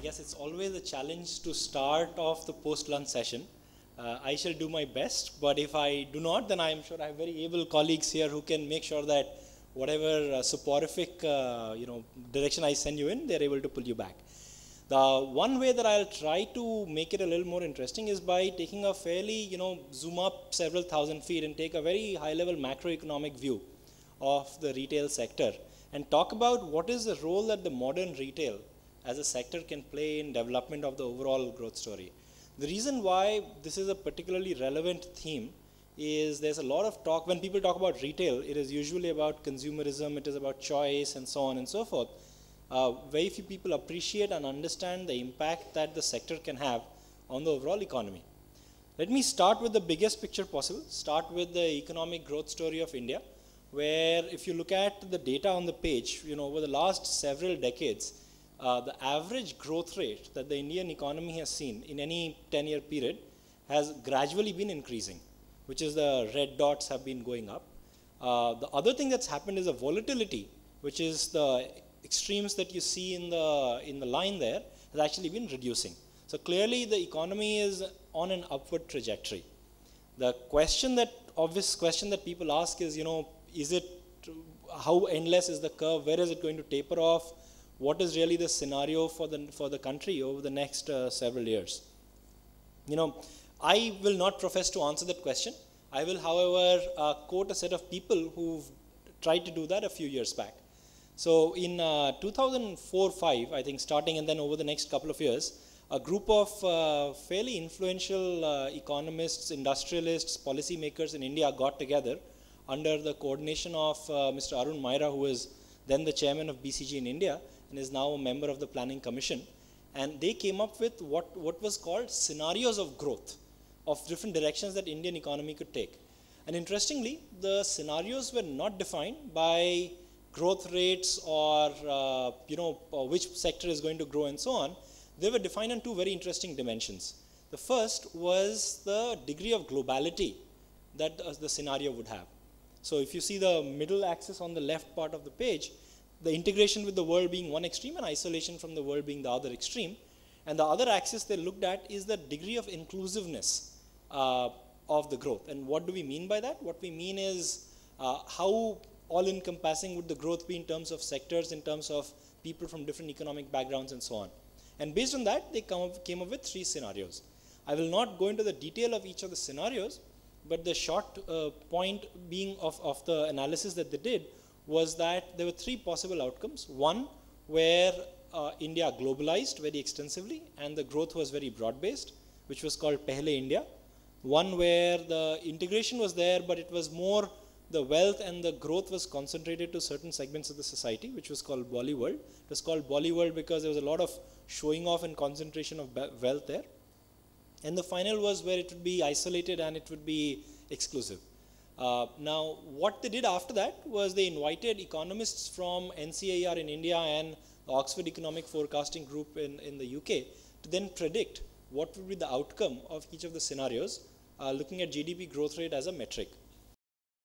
guess it's always a challenge to start off the post-lunch session. I shall do my best, but if I do not, then I am sure I have very able colleagues here who can make sure that whatever soporific direction I send you in, they're able to pull you back. The one way that I'll try to make it a little more interesting is by taking a fairly, zoom up several thousand feet and take a very high-level macroeconomic view of the retail sector and talk about what is the role that the modern retail as a sector can play in development of the overall growth story. The reason why this is a particularly relevant theme is there's a lot of talk, when people talk about retail, it is usually about consumerism, it is about choice and so on and so forth. Very few people appreciate and understand the impact that the sector can have on the overall economy. Let me start with the biggest picture possible, start with the economic growth story of India, where if you look at the data on the page, over the last several decades, the average growth rate that the Indian economy has seen in any 10-year period has gradually been increasing, which is the red dots have been going up. The other thing that's happened is the volatility, which is the extremes that you see in the line there, has actually been reducing. So clearly the economy is on an upward trajectory. The obvious question that people ask is, how endless is the curve? Where is it going to taper off? What is really the scenario for the country over the next several years? I will not profess to answer that question. I will, however, quote a set of people who've tried to do that a few years back. So in 2004-05, I think starting and then over the next couple of years, a group of fairly influential economists, industrialists, policymakers in India got together under the coordination of Mr. Arun Maira, who was then the chairman of BCG in India and is now a member of the Planning Commission. And they came up with what was called scenarios of growth of different directions that Indian economy could take. And interestingly, the scenarios were not defined by growth rates or which sector is going to grow and so on. They were defined on two very interesting dimensions. The first was the degree of globality that the scenario would have. So if you see the middle axis on the left part of the page, the integration with the world being one extreme and isolation from the world being the other extreme. And the other axis they looked at is the degree of inclusiveness of the growth. And what do we mean by that? What we mean is how all-encompassing would the growth be in terms of sectors, in terms of people from different economic backgrounds and so on. And based on that, they came up with three scenarios. I will not go into the detail of each of the scenarios, but the short point being of the analysis that they did was that there were three possible outcomes. One, where India globalized very extensively and the growth was very broad-based, which was called Pehle India. One where the integration was there, but it was more the wealth and the growth was concentrated to certain segments of the society, which was called Bollywood. It was called Bollywood because there was a lot of showing off and concentration of wealth there. And the final was where it would be isolated and it would be exclusive. Now, what they did after that was they invited economists from NCAR in India and the Oxford Economic Forecasting Group in the UK to then predict what would be the outcome of each of the scenarios, looking at GDP growth rate as a metric.